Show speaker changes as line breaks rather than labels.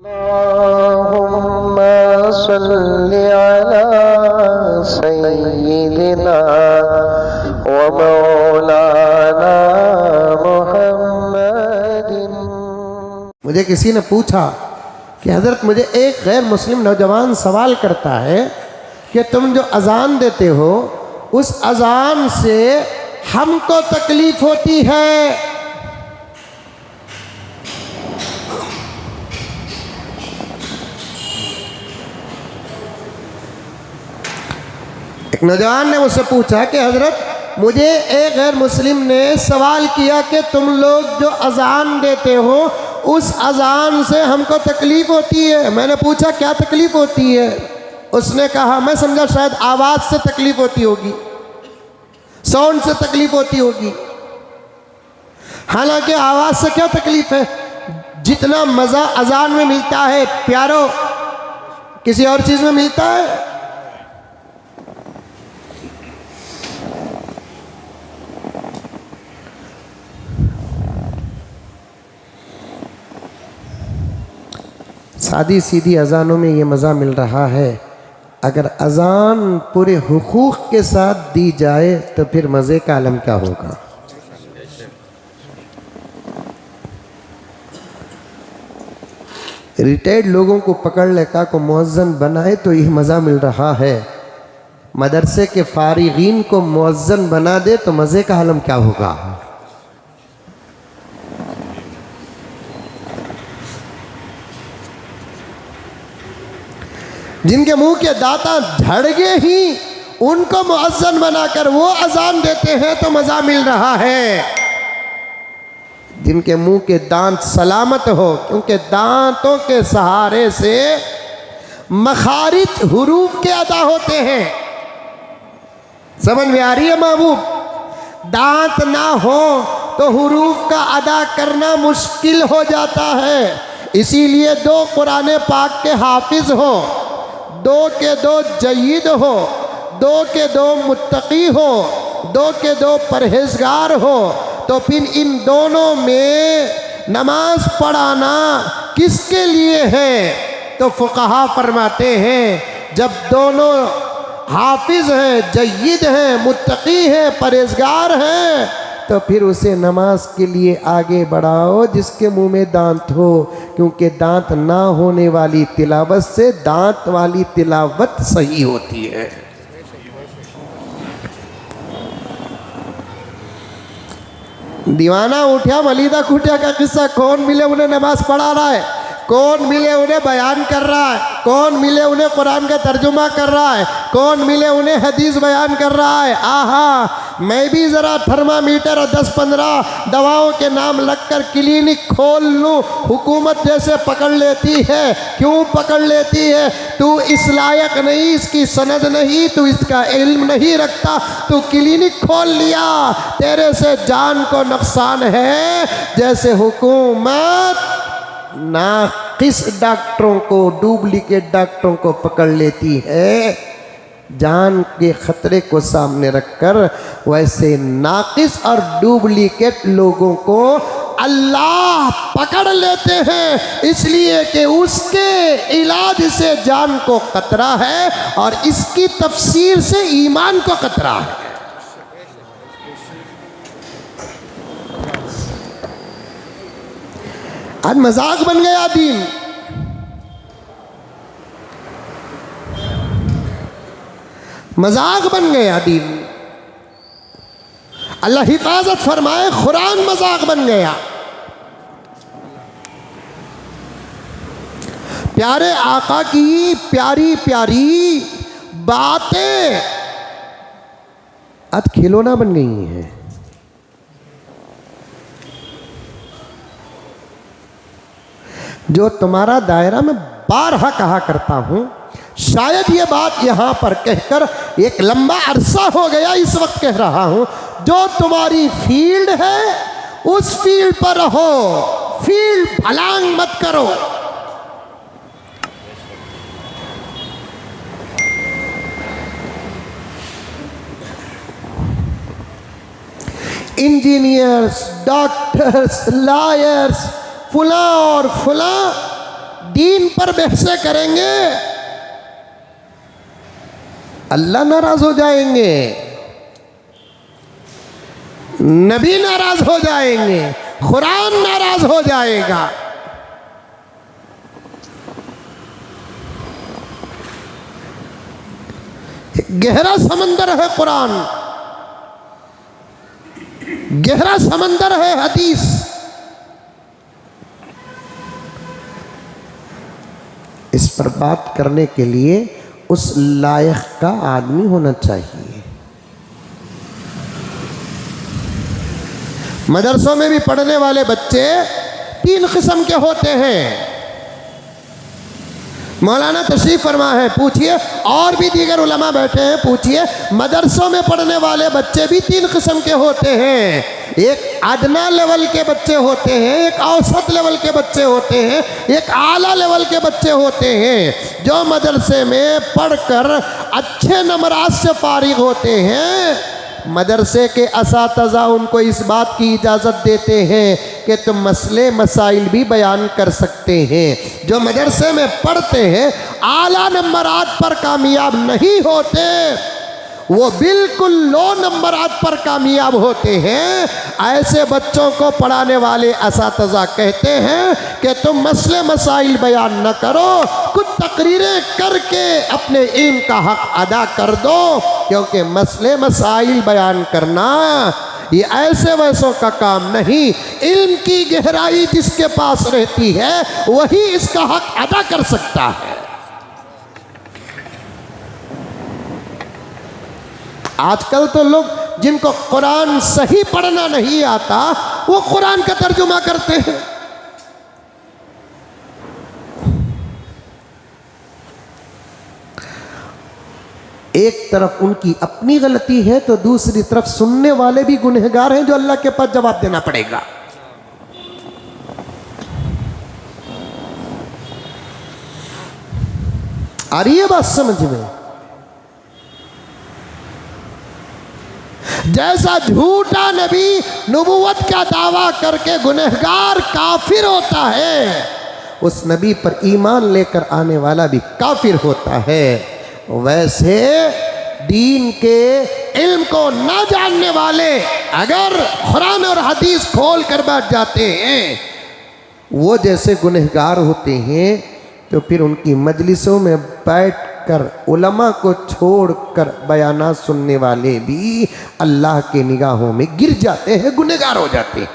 अल्लाहुम्मा सल्लि अला सय्यिदिना व मौलाना मुहम्मदिन।
मुझे किसी ने पूछा कि हज़रत, मुझे एक गैर मुस्लिम नौजवान सवाल करता है कि तुम जो अज़ान देते हो उस अज़ान से हमको तकलीफ़ होती है। एक नौजवान ने मुझसे पूछा कि हज़रत, मुझे एक गैर मुस्लिम ने सवाल किया कि तुम लोग जो अज़ान देते हो उस अज़ान से हमको तकलीफ़ होती है। मैंने पूछा क्या तकलीफ़ होती है? उसने कहा, मैं समझा शायद आवाज़ से तकलीफ़ होती होगी, साउंड से तकलीफ़ होती होगी। हालांकि आवाज़ से क्या तकलीफ़ है? जितना मज़ा अज़ान में मिलता है प्यारो, किसी और चीज़ में मिलता है? सादी सीधी अज़ानों में ये मज़ा मिल रहा है। अगर अज़ान पूरे हुकूक के साथ दी जाए तो फिर मज़े का आलम क्या होगा। रिटायर्ड लोगों को पकड़ लेकर को मुअज्जिन बनाए तो ये मज़ा मिल रहा है। मदरसे के फारिगीन को मुअज्जिन बना दे तो मज़े का आलम क्या होगा। जिनके मुंह के दांता झड़ गए ही उनको मुअज्जिन बनाकर वो अज़ान देते हैं तो मज़ा मिल रहा है। जिनके मुंह के दांत सलामत हो, क्योंकि दांतों के सहारे से मखारिज हुरूफ के अदा होते हैं। समझ में आ रही है महबूब? दांत ना हो तो हुरूफ का अदा करना मुश्किल हो जाता है। इसीलिए दो कुरान पाक के हाफिज हो, दो के दो जयीद हो, दो के दो मुत्तकी हो, दो के दो परहेजगार हो, तो फिर इन दोनों में नमाज पढ़ाना किसके लिए है? तो फुक़हा फरमाते हैं जब दोनों हाफिज हैं, जयीद हैं, मुत्तकी हैं, परहेजगार हैं, तो फिर उसे नमाज के लिए आगे बढ़ाओ जिसके मुंह में दांत हो, क्योंकि दांत ना होने वाली तिलावत से दांत वाली तिलावत सही होती है। दीवाना उठा मलीदा कुटिया का किस्सा, कौन मिले उन्हें नमाज पढ़ा रहा है, कौन मिले उन्हें बयान कर रहा है, कौन मिले उन्हें कुरान का तर्जुमा कर रहा है, कौन मिले उन्हें हदीस बयान कर रहा है। आहा, मैं भी ज़रा थर्मामीटर और 10-15 दवाओं के नाम लगकर क्लिनिक खोल लूँ, हुकूमत जैसे पकड़ लेती है। क्यों पकड़ लेती है? तू इस लायक नहीं, इसकी सनद नहीं, तू इसका इल्म नहीं रखता, तू क्लिनिक खोल लिया, तेरे से जान को नुकसान है। जैसे हुकूमत नाकिस डॉक्टरों को, डुप्लीकेट डॉक्टरों को पकड़ लेती है जान के खतरे को सामने रखकर, वैसे नाकिस और डुप्लीकेट लोगों को अल्लाह पकड़ लेते हैं, इसलिए कि उसके इलाज से जान को खतरा है और इसकी तफसीर से ईमान को खतरा है। आज मजाक बन गया दीन। मजाक बन गया दीन। अल्लाह हिफाजत फरमाए, कुरान मजाक बन गया। प्यारे आका की प्यारी प्यारी बातें आज खिलौना बन गई हैं। जो तुम्हारा दायरा में बारहा कहा करता हूं, शायद ये बात यहाँ पर कहकर एक लंबा अरसा हो गया, इस वक्त कह रहा हूँ, जो तुम्हारी फील्ड है उस फील्ड पर रहो, फील्ड फलांग मत करो। इंजीनियर्स, डॉक्टर्स, लॉयर्स, फुला और फुला दीन पर बहसें करेंगे, अल्लाह नाराज हो जाएंगे, नबी नाराज हो जाएंगे, कुरान नाराज हो जाएगा। गहरा समंदर है कुरान, गहरा समंदर है हदीस। इस पर बात करने के लिए उस लायक का आदमी होना चाहिए। मदरसों में भी पढ़ने वाले बच्चे 3 किस्म के होते हैं। मौलाना तशरीफ फरमा है, पूछिए, और भी दीगर उलमा बैठे हैं, पूछिए। मदरसों में पढ़ने वाले बच्चे भी 3 किस्म के होते हैं। एक अदना लेवल के बच्चे होते हैं, एक औसत लेवल के बच्चे होते हैं, एक आला लेवल के बच्चे होते हैं। जो मदरसे में पढ़कर अच्छे नंबरात से फारिग होते हैं, मदरसे के असातिज़ा उनको इस बात की इजाज़त देते हैं कि तुम मसले मसाइल भी बयान कर सकते हैं। जो मदरसे में पढ़ते हैं, आला नंबरात पर कामयाब नहीं होते, वो बिल्कुल लो नंबरात पर कामयाब होते हैं। ऐसे बच्चों को पढ़ाने वाले असातिज़ा कहते हैं कि तुम मसले मसाइल बयान न करो, कुछ तकरीरें करके अपने इल्म का हक अदा कर दो, क्योंकि मसले मसाइल बयान करना ये ऐसे वैसों का काम नहीं। इल्म की गहराई जिसके पास रहती है वही इसका हक अदा कर सकता है। आजकल तो लोग जिनको कुरान सही पढ़ना नहीं आता, वो कुरान का तर्जुमा करते हैं। एक तरफ उनकी अपनी गलती है तो दूसरी तरफ सुनने वाले भी गुनहगार हैं जो अल्लाह के पास जवाब देना पड़ेगा। आ रही है बात समझ में? जैसा झूठा नबी नबूवत का दावा करके गुनहगार काफिर होता है, उस नबी पर ईमान लेकर आने वाला भी काफिर होता है। वैसे दीन के इल्म को ना जानने वाले अगर कुरान और हदीस खोल कर बैठ जाते हैं, वो जैसे गुनहगार होते हैं, तो फिर उनकी मजलिसों में बैठकर उलमा को छोड़कर बयानात सुनने वाले भी अल्लाह के निगाहों में गिर जाते हैं, गुनहगार हो जाते हैं।